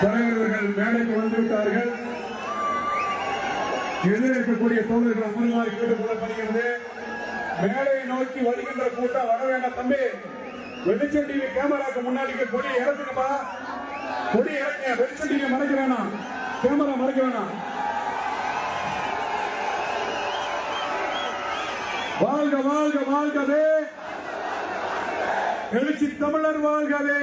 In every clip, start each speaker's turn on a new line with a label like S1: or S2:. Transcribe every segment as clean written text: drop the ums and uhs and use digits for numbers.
S1: தலைவர்கள் மேடைக்கு வந்துவிட்டார்கள். எதிர்க்கக்கூடிய தோழர்கள் அமர்வாரி கேட்டுக்கொள்ளப்படுகிறது. மேடையை நோக்கி வருகின்ற கூட்டம் வர வேண்டாம். தம்பி, வெளிச்சம் டிவி கேமராக்கு முன்னாடி கொடி இறக்குங்கப்பா. கொடி இறக்குங்க. வெளிச்சம் டிவி மறைக்க வேணாம், கேமரா மறைக்க வேணாம். வாழ்க வாழ்க வாழ்கவே, எழுச்சி தமிழர் வாழ்கவே.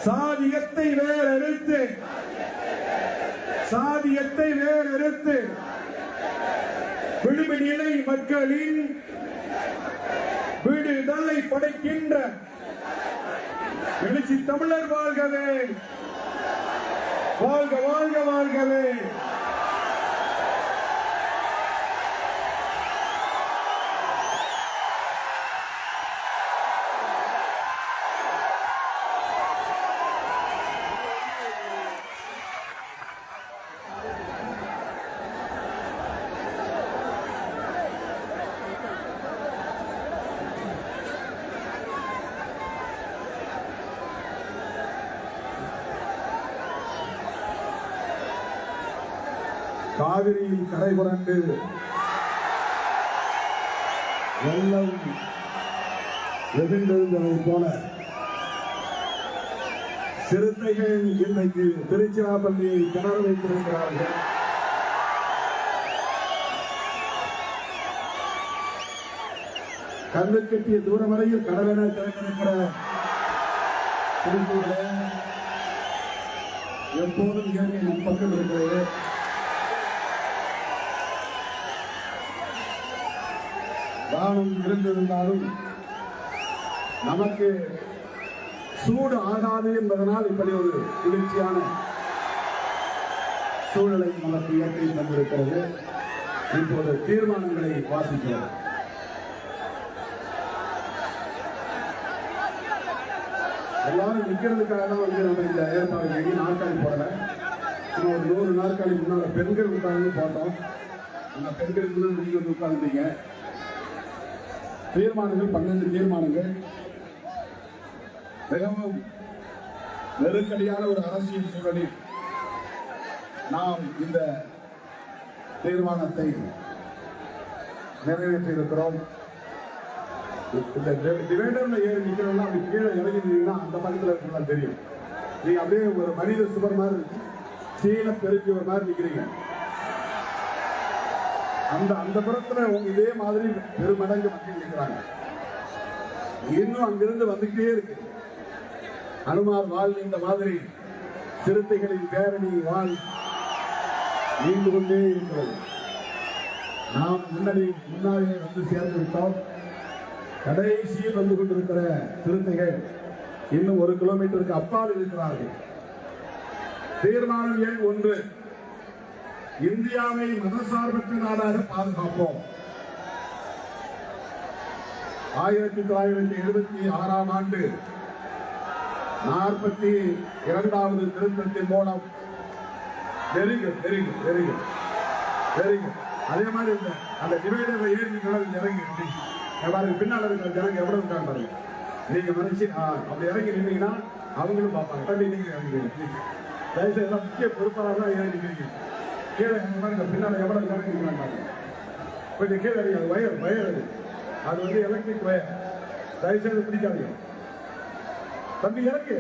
S1: சாதியத்தை வேறெடுத்து, சாதியத்தை வேறெடுத்து விளிம்பு நிலை மக்களின் விடுதலை படைக்கின்ற எழுச்சி தமிழர் வாழ்கவே. வாழ்க வாழ்க வாழ்கவே. காவிரியில் கரை புரண்டு வெள்ளம் எதிர்ந்தெழுந்ததை போல சிறுத்தைகள் இன்றைக்கு திருச்சிராப்பள்ளியை கிணற வைத்திருக்கிறார்கள். கண்ணு கட்டிய தூரம் வரையில் கடலென திறந்திருக்கிற திருப்பூரில் எப்போதும் இயற்கை நம் பக்கம் இருக்கிறது. வானம் இருந்திருந்தாலும் நமக்கு சூடு ஆகாது என்பதனால் இப்படி ஒரு குளிர்ச்சியான சூழலை நமக்கு இயற்கை தந்திருக்கிறது. இப்போது தீர்மானங்களை வாசிக்கிறோம். எல்லாரும் நிற்கிறதுக்காக தான் வந்து நம்ம இந்த ஏற்பாடு பண்ணி நாற்காலி போடல. ஒரு 100 நாற்காலி முன்னால பெண்கள் உட்கார்ந்து போட்டோம். அந்த பெண்களுக்கு தான் நீங்க வந்து உட்கார்ந்தீங்க. தீர்மானங்கள் 12 தீர்மானங்கள். மிகவும் நெருக்கடியான ஒரு அரசியல் சூழலில் நாம் இந்த தீர்மானத்தை நிறைவேற்றியிருக்கிறோம். இந்த டிவைடர்ல ஏறி நிற்கிறோம்னா அப்படி கீழே இறங்கினீங்கன்னா அந்த பக்கத்தில் இருக்கலாம் தெரியும். நீங்க அப்படியே ஒரு மனித சுவர் மாதிரி சீல பெருக்கி ஒரு மாதிரி நிற்கிறீங்க. அந்த புறத்துல இதே மாதிரி பெருமடங்கு மக்கள் இருக்கிறாங்க. இன்னும் அங்கிருந்து வந்துகிட்டே இருக்கு. அனுமார் வாழ் இந்த மாதிரி சிறுத்தைகளின் பேரணி வாழ் நீண்டு கொண்டே இருக்கிறது. நாம் முன்னாடி வந்து சேர்ந்து விட்டோம். கடைசியில் வந்து கொண்டிருக்கிற சிறுத்தைகள் இன்னும் 1 கிலோமீட்டருக்கு அப்பால் இருக்கிறார்கள். தீர்மானம் எண் 1, இந்தியாவை மதசார்பற்ற நாடாக பாதுகாப்போம். 1976ஆம் ஆண்டு 42வது திருத்தத்தின் மூலம் வெரி குட். அதே மாதிரி அந்த டிவைடர் ஏறி இறங்கி பின்னால் இருக்கிற ஜனங்க எவ்வளவு இருக்காங்க நீங்க மறைச்சு அப்படி இறங்கி நின்றீங்கன்னா அவங்களும் பார்ப்பாங்க. தள்ளி நீங்க இறங்கி தயவுசெய்து எல்லாம் முக்கிய பொறுப்பாளர் தான் இறங்கிக்கிறீங்க. கீழே பின்னால் எவ்வளவு இறங்கிக்கிறாங்க கொஞ்சம் கீழே அது வயர் அது வந்து எலக்ட்ரிக் வயர். தயவுசெய்து பிடிக்காதீங்க. தம்பி இறக்கு.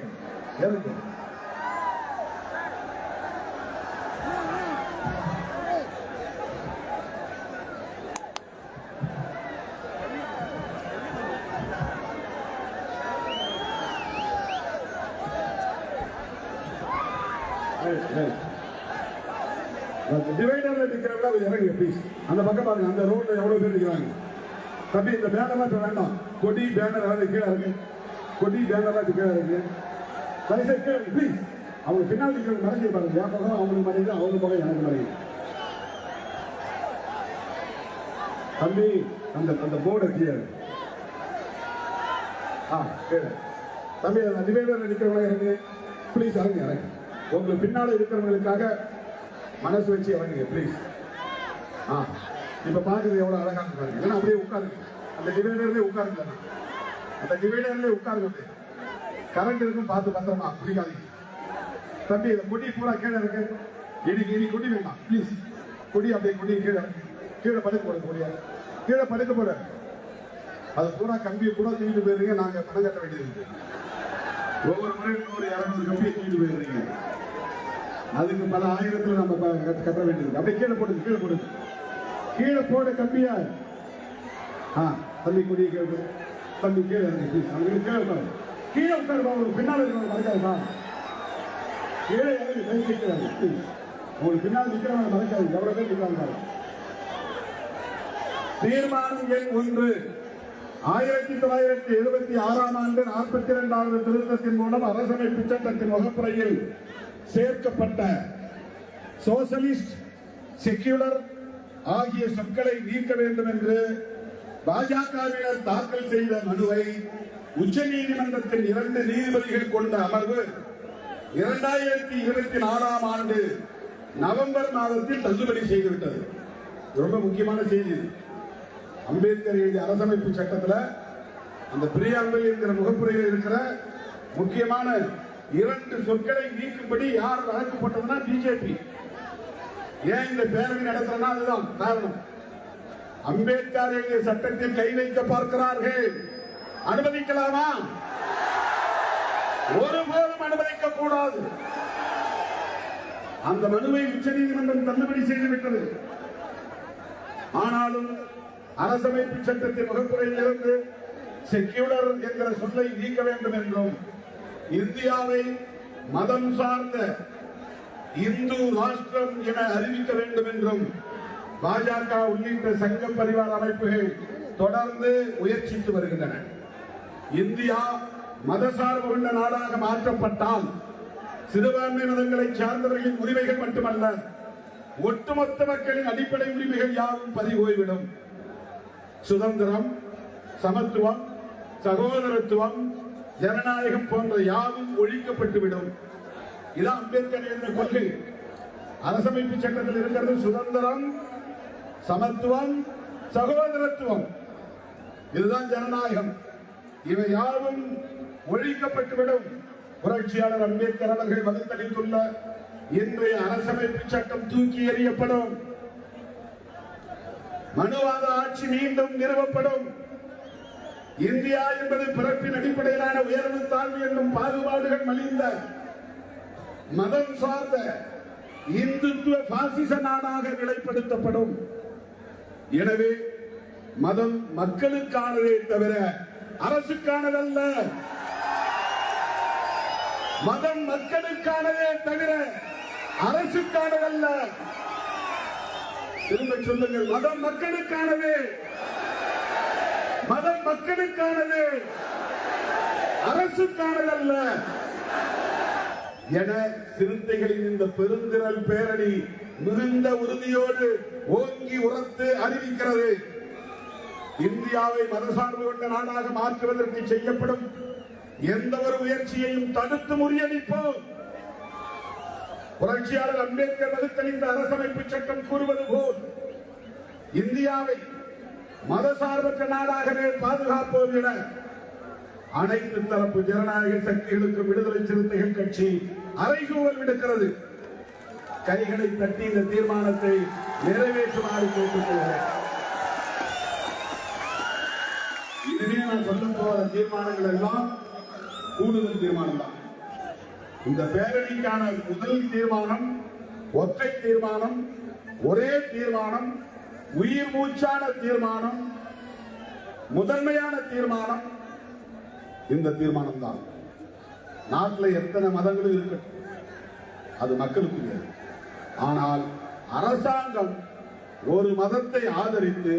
S1: டிவைடர்ல நிக்கிறவங்க இறங்குங்க ப்ளீஸ். அந்த பக்கம் பாருங்க, அந்த ரோட்ல எவ்வளவு பேர் இருக்கிறாங்க. தம்பி இந்த பேனர்லாம் இப்ப வேண்டாம். கொடி பேனர் கீழே இருக்கு. கொடி பேனர்லாம் கீழே இருக்கு. தயவுசெய்து கீழே ப்ளீஸ். அவங்க பின்னால் இருக்கிறவங்க மறைஞ்சு பாருங்க. என் பக்கம் அவங்களுக்கு மறைஞ்சு அவங்க பக்கம் எனக்கு மறைஞ்சு. தம்பி அந்த போர்டு கீழே தம்பி அந்த டிவைடர்ல நிக்கிறவங்க இறங்கு ப்ளீஸ். இறங்கு. உங்களுக்கு பின்னால இருக்கிறவங்களுக்காக மனசு வச்சு இறங்குங்க ப்ளீஸ். இப்ப பாக்குறது எவ்வளவு அழகா இருக்காங்க. ஏன்னா அப்படியே உட்காருங்க. அந்த டிவைடர்லயே உட்காருங்க. அந்த டிவைடர்லயே உட்காருங்க. கரண்ட் இருக்கும் பார்த்து பத்திரமா பிடிக்காதீங்க. தம்பி இந்த கொடி பூரா கீழே இருக்கு. இனி கொடி வேண்டாம் ப்ளீஸ். கொடி அப்படியே கொடி கீழே கீழே படுக்க போடுங்க. கொடியா கீழே படுக்க போட அது பூரா கம்பியை கூட தூக்கிட்டு போயிருங்க. நாங்க பணம் கட்ட வேண்டியது இருக்கு. ஒவ்வொரு முறையும் 100-200 கம்பியை தூக்கிட்டு போயிருங்க. அதுக்கு பல ஆயிரத்துல நம்ம கட்ட வேண்டியது. அப்படியே கீழே போடுங்க. கீழே போடுங்க. கீழே போட கம்பியா. தம்பி கொடியை கீழே போடு. தம்பி கீழே அங்கே கீழே உட்காரு. கீழே உட்காருப்பா. உங்களுக்கு பின்னால் இருக்கிறவங்க மறக்காதுப்பா. கீழே இறங்கி பேசிக்கிறாங்க. உங்களுக்கு பின்னால் நிற்கிறவங்க மறக்காது. எவ்வளவு பேர் இருக்காங்க. தீர்மானம் எண் 1 1976ஆம் ஆண்டு 42வது திருத்தத்தின் மூலம் அரசமைப்பு சட்டத்தின் வகுப்புரையில் சேர்க்கப்பட்ட சோசலிஸ்ட், செக்யூலர் ஆகிய சொற்களை நீக்க வேண்டும் என்று பாஜகவினர் தாக்கல் செய்த மனுவை உச்ச நீதிமன்றத்தின் 2 நீதிபதிகள் கொண்ட அமர்வு 2024ஆம் ஆண்டு நவம்பர் மாதத்தில் தள்ளுபடி செய்துவிட்டது. ரொம்ப முக்கியமான செய்தி. அம்பேத்கர் எழுதிய அரசமைப்பு சட்டத்தில் அந்த பிரியாம்பிள் என்கிற முகப்புரையில் இருக்கிற முக்கியமான 2 சொற்களை நீக்கும்படி யார் வழக்கு போட்டதுன்னா பிஜேபி. ஏன் இந்த பேரணி நடத்துறனா அதுதான் காரணம். அம்பேத்கர் எழுதிய சட்டத்தில் கை வைக்க பார்க்கிறார்கள். அனுமதிக்கலாமா? ஒருபோதும் அனுமதிக்க கூடாது. அந்த மனுவை உச்ச நீதிமன்றம் தள்ளுபடி செய்துவிட்டது. ஆனாலும் அரசமைப்பு சட்டத்தின் வகுப்புரையிலிருந்து செக்யூலர் என்கிற சொல்லை நீக்க வேண்டும் என்றும் இந்தியாவை மதம் சார்ந்த இந்து ராஷ்டிரம் என அறிவிக்க வேண்டும் என்றும் பாஜக உள்ளிட்ட சங்க பரிவார அமைப்புகள் தொடர்ந்து முயற்சித்து வருகின்றன. இந்தியா மதசார்பு கொண்ட நாடாக மாற்றப்பட்டால் சிறுபான்மை மதங்களை சார்ந்தவர்களின் உரிமைகள் மட்டுமல்ல, ஒட்டுமொத்த மக்களின் அடிப்படை உரிமைகள் யாவும் பறிபோய்விடும். சுதந்திரம், சமத்துவம், சகோதரத்துவம், ஜனநாயகம் போன்ற யாவும் ஒழிக்கப்பட்டுவிடும். இதான் அம்பேத்கர் என்ற கொள்கை. அரசமைப்பு சட்டத்தில் இருக்கிறது சுதந்திரம், சமத்துவம், சகோதரத்துவம். இதுதான் ஜனநாயகம். இவை யாவும் ஒழிக்கப்பட்டுவிடும். புரட்சியாளர் அம்பேத்கர் அவர்கள் வகுத்தளித்துள்ள இன்றைய அரசமைப்பு சட்டம் தூக்கி எறியப்படும். மனுவாத ஆட்சி மீண்டும் நிறுவப்படும். இந்தியா என்பது பிறப்பின் அடிப்படையிலான உயர்வு தாழ்வு என்னும் பாகுபாடுகள் மலிந்த மதம் சார்ந்த இந்துத்துவ பாசிச நாடாக நிலைப்படுத்தப்படும். எனவே மதம் மக்களுக்கானதே தவிர அரசுக்கானதல்ல. மதம் மக்களுக்கானதே தவிர அரசுக்கானதல்ல. திரும்ப சொல்லுங்கள். மதம் மக்களுக்கானது. மதம் மக்களுக்கானது, அரசுக்கானதல்ல என சிறுத்தைகளின் இந்த பெருந்திரள் பேரணி மிகுந்த உறுதியோடு ஓங்கி உரத்து அறிவிக்கிறது. இந்தியாவை மதசார்பு கொண்ட நாடாக மாற்றுவதற்கு செய்யப்படும் எந்த ஒரு முயற்சியையும் தடுத்து முறியடிப்போம். புரட்சியாளர் அம்பேத்கர் வகுத்தளித்த அரசமைப்பு சட்டம் கூறுவது போல் இந்தியாவை மதசார்பற்ற நாடாகவே பாதுகாப்போம் என அனைத்து தரப்பு ஜனநாயக சக்திகளுக்கும் விடுதலை சிறுத்தைகள் கட்சி அறைகூவல் விடுக்கிறது. கைகளை தட்டி இந்த தீர்மானத்தை நிறைவேற்றுமாறு கேட்டுக்கொள்கிறேன். இனிமே நான் சொல்ல போற தீர்மானங்கள் எல்லாம் கூடுதல் தீர்மானம் தான். இந்த பேரணிக்கான முதல் தீர்மானம் ஒற்றை தீர்மானம், ஒரே தீர்மானம், உயிர் மூச்சான தீர்மானம், முதன்மையான தீர்மானம் இந்த தீர்மானம் தான். நாட்டில் எத்தனை மதங்களும் இருக்கட்டும், அது மக்களுக்கு. ஆனால் அரசாங்கம் ஒரு மதத்தை ஆதரித்து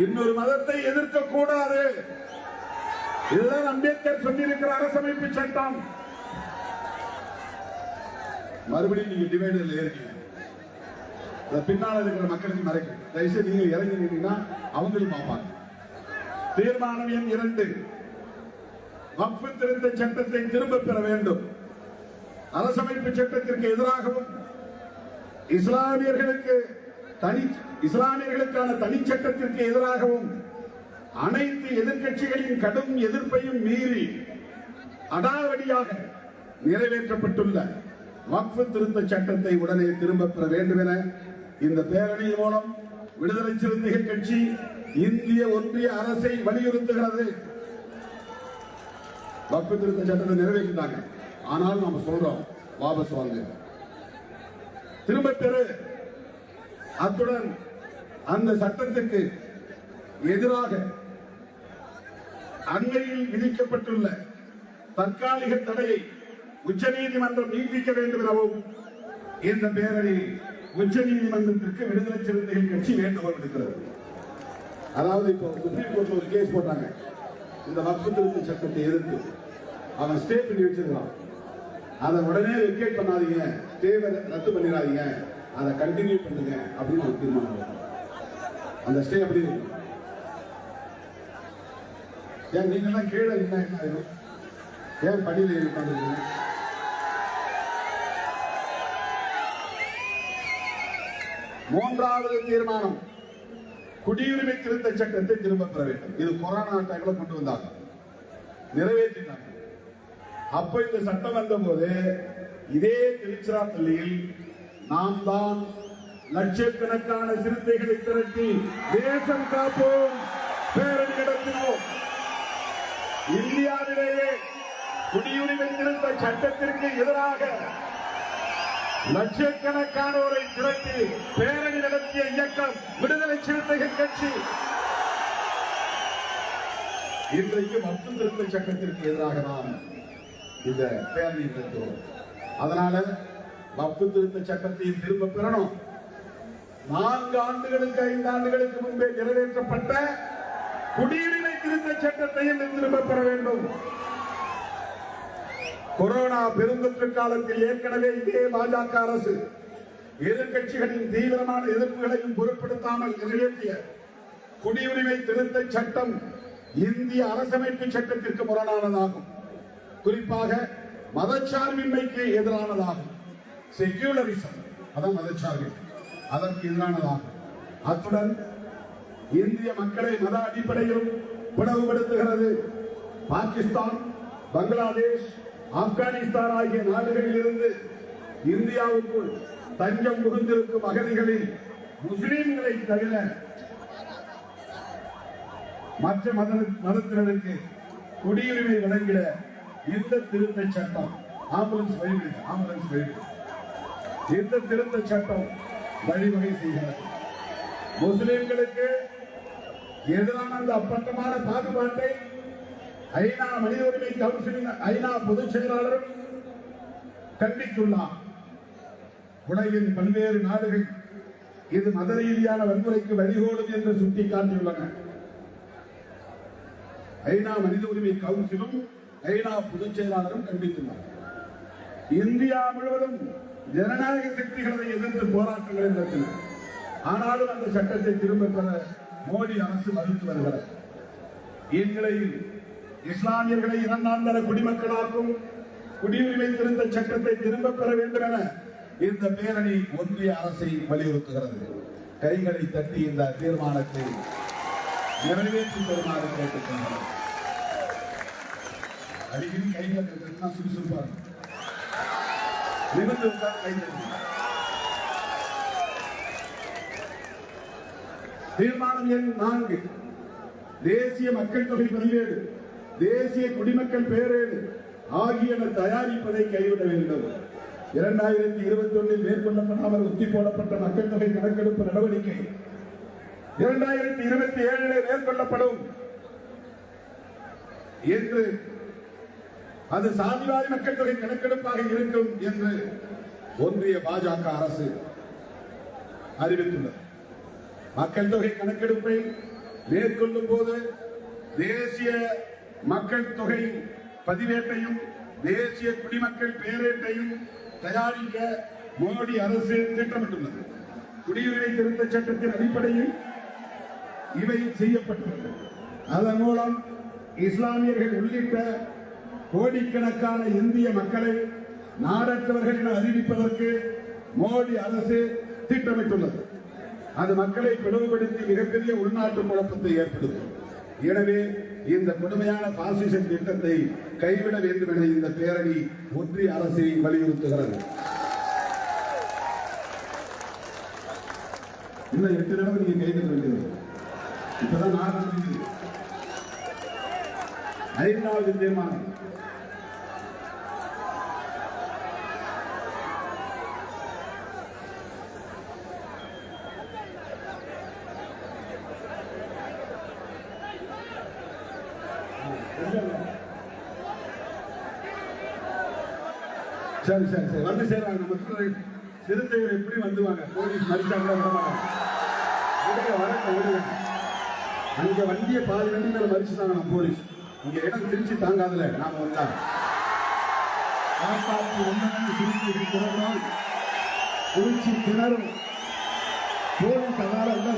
S1: இன்னொரு மதத்தை எதிர்க்க கூடாது. இதுதான் அம்பேத்கர் சொல்லியிருக்கிற அரசமைப்பு சட்டம். மறுபடியும் நீங்க டிவைடர்ல ஏறிக்கீங்க. பின்னால இருக்கிற மக்களுக்கு மறைக்கும். தயவுசெய்து நீங்க இறங்கி நின்றீங்கன்னா அவங்களும் பார்ப்பாங்க. தீர்மானம் எண் 2 வக்ஃப் திருத்த சட்டத்தை திரும்ப பெற வேண்டும். அரசமைப்பு சட்டத்திற்கு எதிராகவும் இஸ்லாமியர்களுக்கான தனி சட்டத்திற்கு எதிராகவும் அனைத்து எதிர்கட்சிகளின் கடும் எதிர்ப்பையும் மீறி அடாவடியாக நிறைவேற்றப்பட்டுள்ள வக்ஃப் திருத்த சட்டத்தை உடனே திரும்ப பெற வேண்டும் என இந்த பேரணியின் மூலம் விடுதலை சிறுத்தைகள் கட்சி இந்திய ஒன்றிய அரசை வலியுறுத்துகிறது. வக்ஃப் திருத்த சட்டத்தை நிறைவேற்றினாங்க, ஆனால் நாம சொல்றோம் வாபஸ் வாங்க, திரும்ப பெறு. அத்துடன் அந்த சட்டத்திற்கு எதிராக அண்மையில் விதிக்கப்பட்டுள்ள தற்காலிக தடையை உச்சநீதிமன்றம் நீட்டிக்க வேண்டும் எனவும் இந்த பேரணி உச்சநீதிமன்றத்திற்கு விடுதலை சிறுத்தைகள் கட்சி வேண்டுகோள் விடுக்கிறது. அதாவது இப்போ சுப்ரீம் கோர்ட்ல ஒரு கேஸ் போட்டாங்க, இந்த வக்ஃப் திருத்த சட்டத்தை எதிர்த்து அவன் ஸ்டே பண்ணி வச்சிருக்கான். அதை உடனே வெக்கேட் பண்ணாதீங்க, ஸ்டேவை ரத்து பண்ணிடாதீங்க, அதை கண்டினியூ பண்ணுங்க அப்படின்னு ஒரு தீர்மானம். அந்த ஸ்டே அப்படி இருக்கு. ஏன் நீங்க எல்லாம் கீழே என்ன ஆயிடும்? ஏன் படியில இருக்காங்க? மூன்றாவது தீர்மானம், குடியுரிமை திருத்த சட்டத்தை திரும்ப பெற வேண்டும். இது கொரோனா டைம்ல கொண்டு வந்தாங்க, நிறைவேற்றினாங்க. அப்ப இந்த சட்டம் வந்த போது இதே திருச்சிராப்பள்ளியில் நாம் தான் லட்சக்கணக்கான சிறுத்தைகளை திரட்டி தேசம் காப்போம் பேரணி நடத்தினோம். இந்தியாவிலேயே குடியுரிமை திருத்த சட்டத்திற்கு எதிராக லட்சக்கணக்கானோரை திரட்டி பேரணி நடத்திய இயக்கம் விடுதலை சிறுத்தைகள் கட்சி. இன்றைக்கு வக்ஃப் திருத்த சட்டத்திற்கு எதிராக நாம் இந்த பேரணி நடத்துகிறோம். அதனால வக்ஃப் திருத்த சட்டத்தை திரும்ப பெறணும். 4 ஆண்டுகளுக்கு 5 ஆண்டுகளுக்கு முன்பே நிறைவேற்றப்பட்ட குடியுரிமை திருத்த சட்டத்தையும் திரும்ப பெற வேண்டும். கொரோனா பெருந்தொற்று காலத்தில் ஏற்கனவே இதே பாஜக அரசு எதிர்கட்சிகளின் தீவிரமான எதிர்ப்புகளையும் பொருட்படுத்தாமல் நிறைவேற்றிய குடியுரிமை திருத்த சட்டம் இந்திய அரசமைப்பு சட்டத்திற்கு முரணானதாகும். குறிப்பாக மதச்சார்பின்மைக்கு எதிரானதாகும். செக்யூலரிசம், அதான் மதச்சார்பு, அதற்கு எதிரானதாகும். அத்துடன் இந்திய மக்களை மத அடிப்படையில் பிளவுபடுத்துகிறது. பாகிஸ்தான், பங்களாதேஷ், ஆப்கானிஸ்தான் ஆகிய நாடுகளில் இருந்து இந்தியாவுக்குள் தஞ்சம் புகுந்திருக்கும் அகதிகளில் முஸ்லிம்களை தவிர மற்ற மதத்தினருக்கு குடியுரிமை வழங்கிட இந்த திருத்த சட்டம் இந்த திருத்த சட்டம் வழிவகை செய்கிறது. முஸ்லிம்களுக்கு எதிரான அந்த அப்பட்டமான பாகுபாட்டை ஐநா மனித உரிமை கவுன்சிலின் ஐநா பொதுச் செயலாளரும் கண்டித்துள்ளார். உலகின் பல்வேறு நாடுகள் இது மத ரீதியான வன்முறைக்கு வழிகோடும் என்று சுட்டிக்காட்டியுள்ளன. ஐநா மனித உரிமை கவுன்சிலும் ஐநா பொதுச் செயலாளரும் கண்டித்துள்ளார். இந்தியா முழுவதும் ஜனநாயக சக்திகளை எதிர்த்து போராட்டங்களை நடத்தின. ஆனாலும் அந்த சட்டத்தை திரும்ப பெற மோடி அரசு மறுத்து வருகிறது. இந்நிலையில் இஸ்லாமியர்களை 2ஆம் தர குடிமக்களாக்கும் குடியுரிமை திருத்த சட்டத்தை திரும்ப பெற வேண்டும் என இந்த பேரணி ஒன்றிய அரசை வலியுறுத்துகிறது. கைகளை தட்டி இந்த தீர்மானத்தை நிறைவேற்றி தருமாறு கேட்டுக்கொள்கிறோம். அடிக்கடி கைகள் சுறுசுறுப்பாக நிமிர்ந்து கைகள். தீர்மானம் எண் 4, தேசிய மக்கள் தொகை பதிவேடு, தேசிய குடிமக்கள் பேரேடு ஆகியன தயாரிப்பதை கைவிட வேண்டும். 2021 மேற்கொள்ளப்படாமல் ஒத்தி போடப்பட்ட மக்கள் தொகை கணக்கெடுப்பு நடவடிக்கை 2027 மேற்கொள்ளப்படும் என்று, அது சாதிவாரி மக்கள் தொகை கணக்கெடுப்பாக இருக்கும் என்று ஒன்றிய பாஜக அரசு அறிவித்துள்ளது. மக்கள் தொகை கணக்கெடுப்பை மேற்கொள்ளும் போது தேசிய மக்கள் தொகை பதிவேட்டையும் தேசிய குடிமக்கள் பேரேட்டையும் தயாரிக்க மோடி அரசு திட்டமிட்டுள்ளது. குடியுரிமை திருத்த சட்டத்தின் அடிப்படையில் இவை செய்யப்பட்டுள்ளது. அதன் மூலம் இஸ்லாமியர்கள் உள்ளிட்ட கோடிக்கணக்கான இந்திய மக்களை நாடற்றவர்கள் என அறிவிப்பதற்கு மோடி அரசு திட்டமிட்டுள்ளது. அது மக்களை பிளவுபடுத்தி மிகப்பெரிய உள்நாட்டு குழப்பத்தை ஏற்படுத்தும். எனவே இந்த கொடுமையான பாசிச திட்டத்தை கைவிட வேண்டும் என இந்த பேரணி ஒன்றிய அரசை வலியுறுத்துகிறது. இன்னும் 8 தடவை நீங்க கை தட்ட வேண்டியது. இப்பதான் 4 நடந்தது. 5வது தீர்மானம். சரி சரி சரி வந்து சேர்றாங்க. நம்ம சிறுத்தைகள் எப்படி வந்துவாங்க? போலீஸ் மறிச்சா கூட விட மாட்டாங்க. வரக்க விடுங்க. அங்க வண்டியை பாதி வண்டி மேல மறிச்சுட்டாங்க நம்ம போலீஸ். இங்க இடம் திருச்சி தாங்காதுல நாம வந்தா காப்பாற்றி ஒன்றாக திருச்சி திணறும் போலீஸ். அதனால என்ன